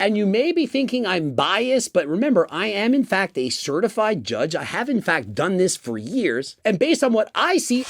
And you may be thinking I'm biased, but remember, I am in fact a certified judge. I have in fact done this for years. And based on what I see,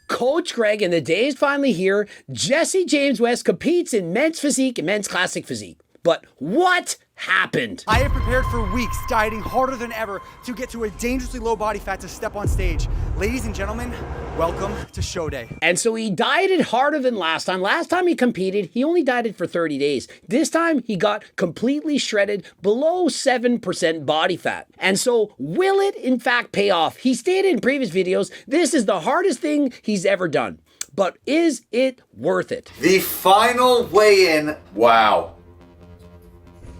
Coach Greg, and the day is finally here. Jesse James West competes in men's physique and men's classic physique. But what happened? I have prepared for weeks, dieting harder than ever to get to a dangerously low body fat to step on stage. Ladies and gentlemen, welcome to show day. And so he dieted harder than last time. Last time he competed, he only dieted for 30 days. This time he got completely shredded below 7% body fat. And so will it in fact pay off? He stated in previous videos, this is the hardest thing he's ever done. But is it worth it? The final weigh-in, wow.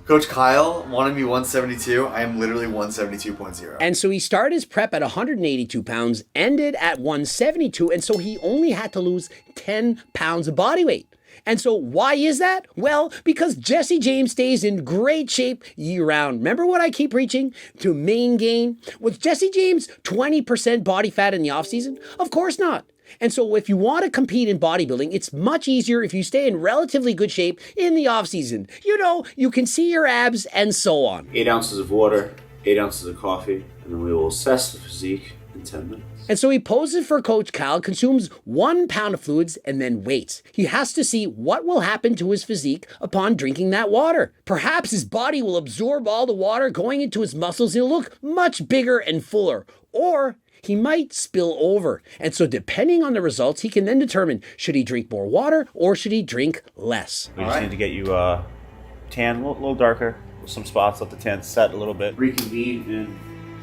Coach Kyle wanted me 172. I am literally 172.0. And so he started his prep at 182 pounds, ended at 172, and so he only had to lose 10 pounds of body weight. And so why is that? Well, because Jesse James stays in great shape year round. Remember what I keep preaching? To main gain? Was Jesse James 20% body fat in the offseason? Of course not. And so if you want to compete in bodybuilding, it's much easier if you stay in relatively good shape in the off season. You know, you can see your abs and so on. 8 ounces of water, 8 ounces of coffee, and then we will assess the physique in 10 minutes. And so he poses for Coach Cal, consumes 1 pound of fluids, and then waits. He has to see what will happen to his physique upon drinking that water. Perhaps his body will absorb all the water going into his muscles and he'll look much bigger and fuller. Or he might spill over. And so depending on the results, he can then determine, should he drink more water or should he drink less? We just need to get you tan, a little darker, with some spots, let the tan set a little bit. Reconvene in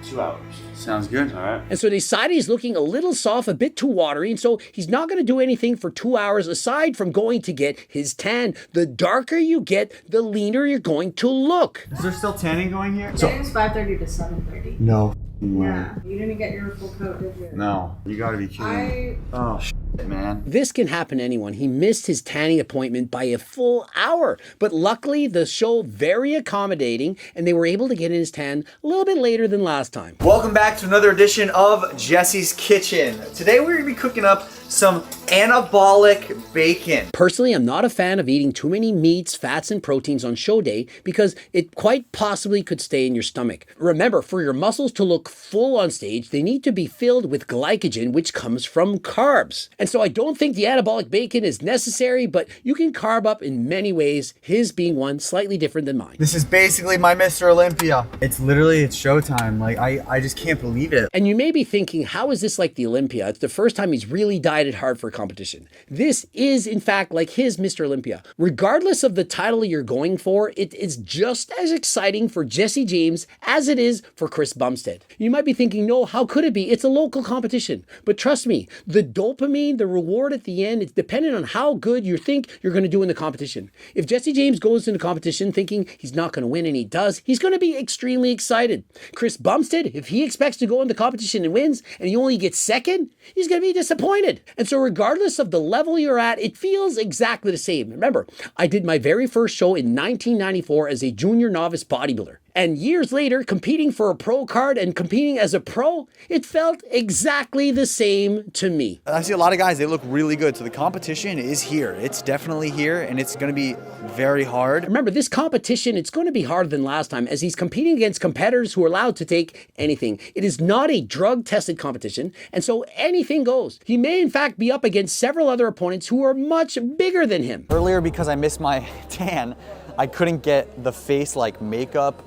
2 hours. Sounds good. All right. And so they decided he's looking a little soft, a bit too watery, and so he's not going to do anything for 2 hours aside from going to get his tan. The darker you get, the leaner you're going to look. Is there still tanning going here? It's 5:30 to 7:30. No. Yeah. You didn't get your full coat, did you? No. You gotta be kidding. Oh, shit, man. This can happen to anyone. He missed his tanning appointment by a full hour. But luckily, the show very accommodating, and they were able to get in his tan a little bit later than last time. Welcome back to another edition of Jesse's Kitchen. Today we're gonna be cooking up some anabolic bacon. Personally, I'm not a fan of eating too many meats, fats, and proteins on show day because it quite possibly could stay in your stomach. Remember, for your muscles to look full on stage, they need to be filled with glycogen, which comes from carbs. And so I don't think the anabolic bacon is necessary, but you can carb up in many ways, his being one slightly different than mine. This is basically my Mr. Olympia. It's showtime. Like, I just can't believe it. And you may be thinking, how is this like the Olympia? It's the first time he's really dieted hard for a competition. This is, in fact, like his Mr. Olympia. Regardless of the title you're going for, it is just as exciting for Jesse James as it is for Chris Bumstead. You might be thinking, no, how could it be? It's a local competition. But trust me, the dopamine, the reward at the end, it's dependent on how good you think you're going to do in the competition. If Jesse James goes into competition thinking he's not going to win and he does, he's going to be extremely excited. Chris Bumstead, if he expects to go into competition and wins and he only gets second, he's going to be disappointed. And so regardless of the level you're at, it feels exactly the same. Remember, I did my very first show in 1994 as a junior novice bodybuilder. And years later, competing for a pro card and competing as a pro, it felt exactly the same to me. I see a lot of guys, they look really good. So the competition is here. It's definitely here, and it's going to be very hard. Remember, this competition, it's going to be harder than last time as he's competing against competitors who are allowed to take anything. It is not a drug-tested competition, and so anything goes. He may, in fact, be up against several other opponents who are much bigger than him. Earlier, because I missed my tan, I couldn't get the face like makeup.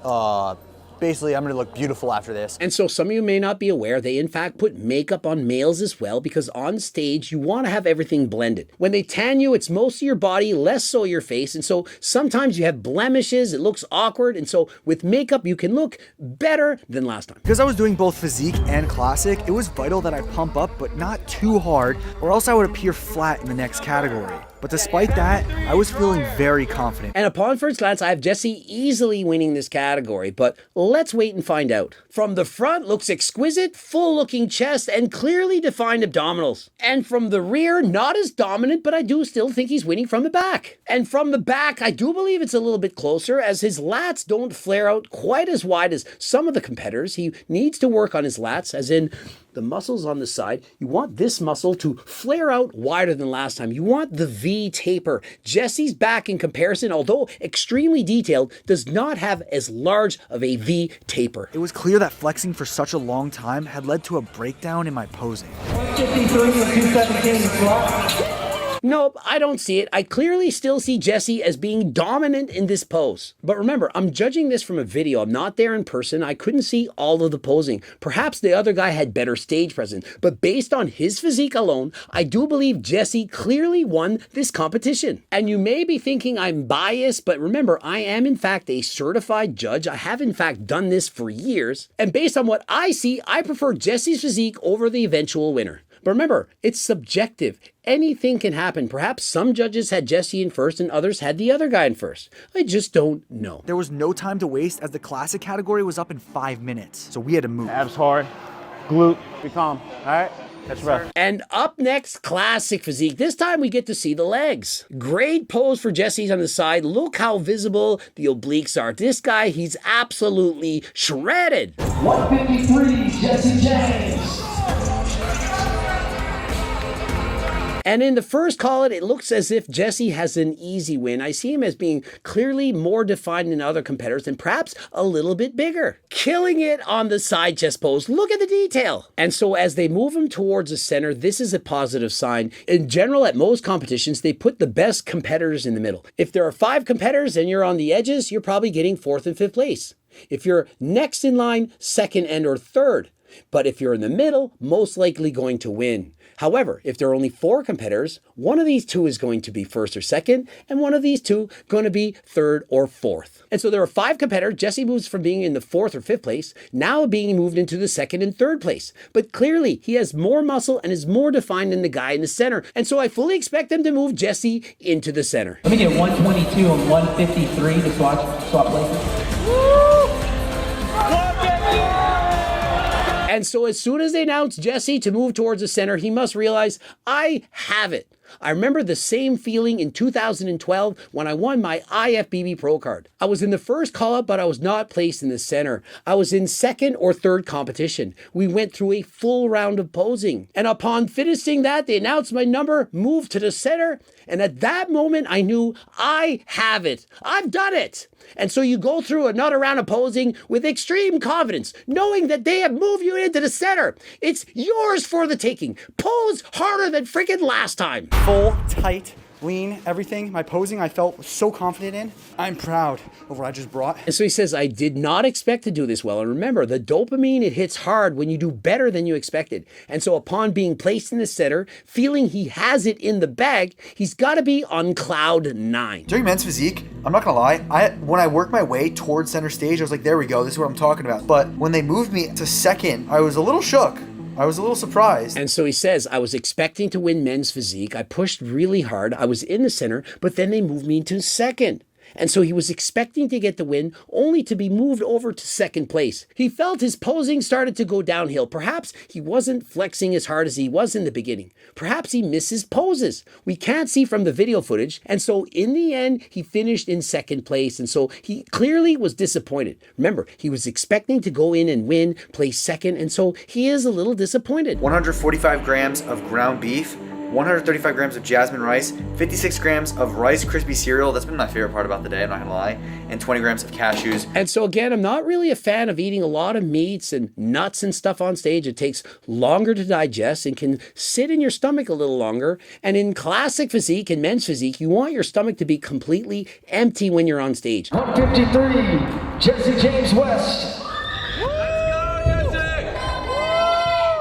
Basically, I'm gonna look beautiful after this. And so some of you may not be aware, they in fact put makeup on males as well because on stage, you wanna have everything blended. When they tan you, it's most of your body, less so your face. And so sometimes you have blemishes, it looks awkward. And so with makeup, you can look better than last time. Because I was doing both physique and classic, it was vital that I pump up, but not too hard, or else I would appear flat in the next category. But despite that, I was feeling very confident. And upon first glance, I have Jesse easily winning this category, but let's wait and find out. From the front, looks exquisite, full-looking chest, and clearly defined abdominals. And from the rear, not as dominant, but I do still think he's winning from the back. And from the back, I do believe it's a little bit closer, as his lats don't flare out quite as wide as some of the competitors. He needs to work on his lats, as in the muscles on the side. You want this muscle to flare out wider than last time. You want the V V taper. Jesse's back in comparison, although extremely detailed, does not have as large of a V taper. It was clear that flexing for such a long time had led to a breakdown in my posing. 153 and 217 squat. Nope, I don't see it. I clearly still see Jesse as being dominant in this pose. But remember, I'm judging this from a video. I'm not there in person. I couldn't see all of the posing. Perhaps the other guy had better stage presence. But based on his physique alone, I do believe Jesse clearly won this competition. And you may be thinking I'm biased, but remember, I am in fact a certified judge. I have in fact done this for years. And based on what I see, I prefer Jesse's physique over the eventual winner. But remember, it's subjective. Anything can happen. Perhaps some judges had Jesse in first and others had the other guy in first. I just don't know. There was no time to waste as the classic category was up in 5 minutes, so we had to move. Abs hard, glute, be calm, all right? Catch your breath. And up next, classic physique. This time we get to see the legs. Great pose for Jesse's on the side. Look how visible the obliques are. This guy, he's absolutely shredded. 153, Jesse James. And in the first call-it, it looks as if Jesse has an easy win. I see him as being clearly more defined than other competitors and perhaps a little bit bigger. Killing it on the side chest pose. Look at the detail. And so as they move him towards the center, this is a positive sign. In general, at most competitions, they put the best competitors in the middle. If there are 5 competitors and you're on the edges, you're probably getting 4th and 5th place. If you're next in line, 2nd and or 3rd. But if you're in the middle, most likely going to win. However, if there are only 4 competitors, one of these 2 is going to be 1st or 2nd, and one of these 2 going to be 3rd or 4th. And so there are 5 competitors. Jesse moves from being in the 4th or 5th place, now being moved into the 2nd and 3rd place. But clearly, he has more muscle and is more defined than the guy in the center. And so I fully expect them to move Jesse into the center. Let me get 122 and 153 to swap places. And so as soon as they announce Jesse to move towards the center, he must realize, I have it. I remember the same feeling in 2012 when I won my IFBB Pro card. I was in the first call-up, but I was not placed in the center. I was in 2nd or 3rd competition. We went through a full round of posing. And upon finishing that, they announced my number, moved to the center. And at that moment, I knew I have it. I've done it. And so you go through another round of posing with extreme confidence, knowing that they have moved you into the center. It's yours for the taking. Pose harder than freaking last time. Full, tight, lean, everything. My posing I felt so confident in. I'm proud of what I just brought. And so he says, I did not expect to do this well. And remember, the dopamine, it hits hard when you do better than you expected. And so upon being placed in the center, feeling he has it in the bag, he's got to be on cloud 9. During men's physique, I'm not gonna lie, when I worked my way towards center stage, I was like, there we go, this is what I'm talking about. But when they moved me to 2nd, I was a little shook. I was a little surprised. And so he says, I was expecting to win men's physique. I pushed really hard. I was in the center, but then they moved me into 2nd. And so he was expecting to get the win, only to be moved over to 2nd place. He felt his posing started to go downhill. Perhaps he wasn't flexing as hard as he was in the beginning. Perhaps he misses poses. We can't see from the video footage. And so in the end, he finished in 2nd place. And so he clearly was disappointed. Remember, he was expecting to go in and win, place 2nd. And so he is a little disappointed. 145 grams of ground beef, 135 grams of jasmine rice, 56 grams of Rice Krispie cereal. That's been my favorite part about the day, I'm not gonna lie. And 20 grams of cashews. And so again, I'm not really a fan of eating a lot of meats and nuts and stuff on stage. It takes longer to digest and can sit in your stomach a little longer. And in classic physique and men's physique, you want your stomach to be completely empty when you're on stage. 153, Jesse James West.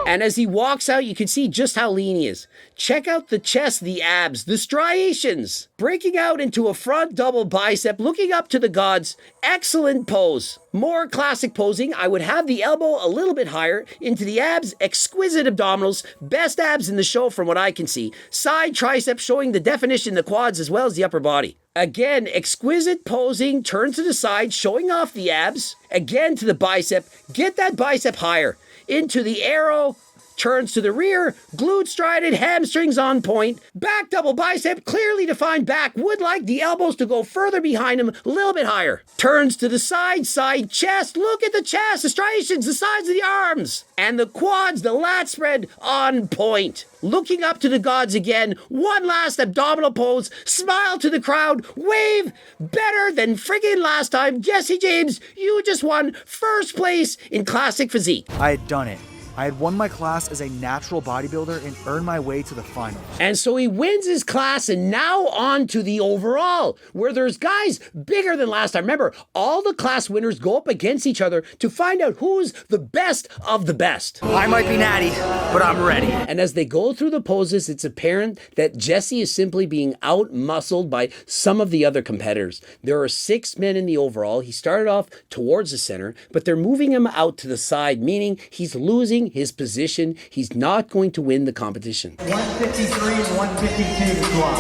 And as he walks out, you can see just how lean he is. Check out the chest, the abs, the striations. Breaking out into a front double bicep, looking up to the gods. Excellent pose. More classic posing. I would have the elbow a little bit higher into the abs, exquisite abdominals, best abs in the show from what I can see. Side tricep showing the definition in the quads as well as the upper body. Again, exquisite posing, turn to the side, showing off the abs. Again to the bicep. Get that bicep higher. Into the arrow, Turns to the rear, glute strided, hamstrings on point, back double bicep, clearly defined back, would like the elbows to go further behind him, a little bit higher. Turns to the side, side chest, look at the chest, the striations, the sides of the arms, and the quads, the lat spread on point. Looking up to the gods again, one last abdominal pose, smile to the crowd, wave, better than friggin' last time. Jesse James, you just won first place in classic physique. I had done it. I had won my class as a natural bodybuilder and earned my way to the finals. And so he wins his class, and now on to the overall, where there's guys bigger than last time. Remember, all the class winners go up against each other to find out who's the best of the best. I might be natty, but I'm ready. And as they go through the poses, it's apparent that Jesse is simply being out-muscled by some of the other competitors. There are 6 men in the overall. He started off towards the center, but they're moving him out to the side, meaning he's losing his position. He's not going to win the competition. 153 and 152 to squat.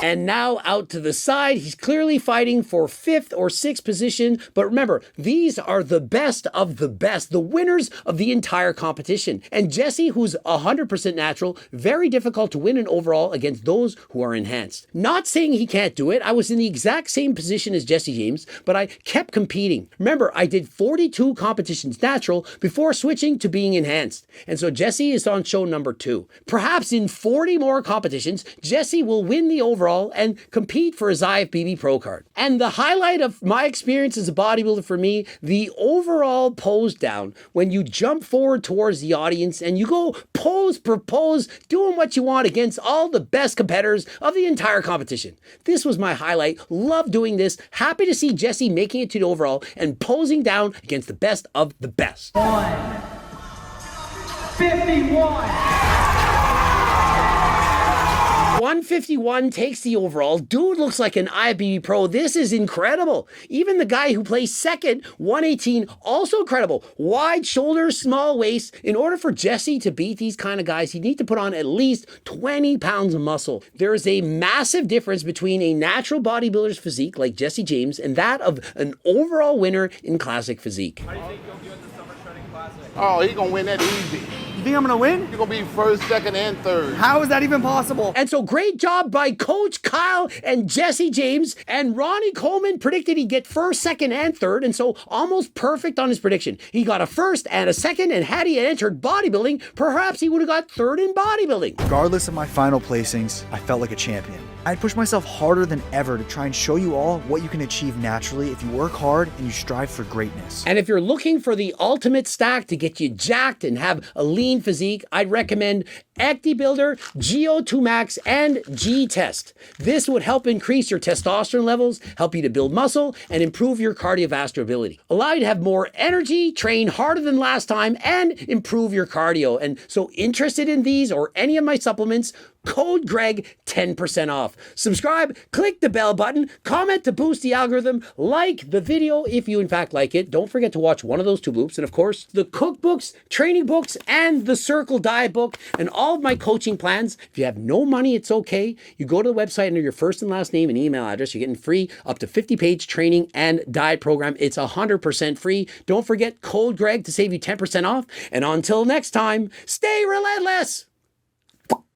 And now out to the side, he's clearly fighting for 5th or 6th position. But remember, these are the best of the best, the winners of the entire competition. And Jesse, who's 100% natural, very difficult to win an overall against those who are enhanced. Not saying he can't do it. I was in the exact same position as Jesse James, but I kept competing. Remember, I did 42 competitions natural before switching to being enhanced. And so Jesse is on show number 2. Perhaps in 40 more competitions, Jesse will win the overall and compete for his IFBB Pro card. And the highlight of my experience as a bodybuilder for me, the overall pose down, when you jump forward towards the audience and you go pose per pose, doing what you want against all the best competitors of the entire competition. This was my highlight. Love doing this. Happy to see Jesse making it to the overall and posing down against the best of the best. 151. 151 takes the overall. Dude looks like an IFBB Pro. This is incredible. Even the guy who placed second, 118, also incredible. Wide shoulders, small waist. In order for Jesse to beat these kind of guys, he'd need to put on at least 20 pounds of muscle. There is a massive difference between a natural bodybuilder's physique like Jesse James and that of an overall winner in classic physique. Oh, he gonna win that easy. You think I'm gonna win? You're gonna be first, second, and third. How is that even possible? And so great job by Coach Kyle and Jesse James. And Ronnie Coleman predicted he'd get first, second, and third. And so almost perfect on his prediction. He got a first and a second, and had he entered bodybuilding, perhaps he would have got third in bodybuilding. Regardless of my final placings, I felt like a champion. I'd push myself harder than ever to try and show you all what you can achieve naturally if you work hard and you strive for greatness. And if you're looking for the ultimate stack to get you jacked and have a lean physique, I'd recommend Ecti Builder, GO2 Max, and G-Test. This would help increase your testosterone levels, help you to build muscle, and improve your cardiovascular ability. Allow you to have more energy, train harder than last time, and improve your cardio. And so interested in these or any of my supplements, code Greg, 10% off. Subscribe, click the bell button, comment to boost the algorithm, like the video if you in fact like it. Don't forget to watch one of those 2 loops. And of course, the cookbooks, training books, and the Circle Diet book, and all of my coaching plans. If you have no money, it's okay. You go to the website under your first and last name and email address. You're getting free up to 50-page training and diet program. It's 100% free. Don't forget code Greg to save you 10% off. And until next time, stay relentless.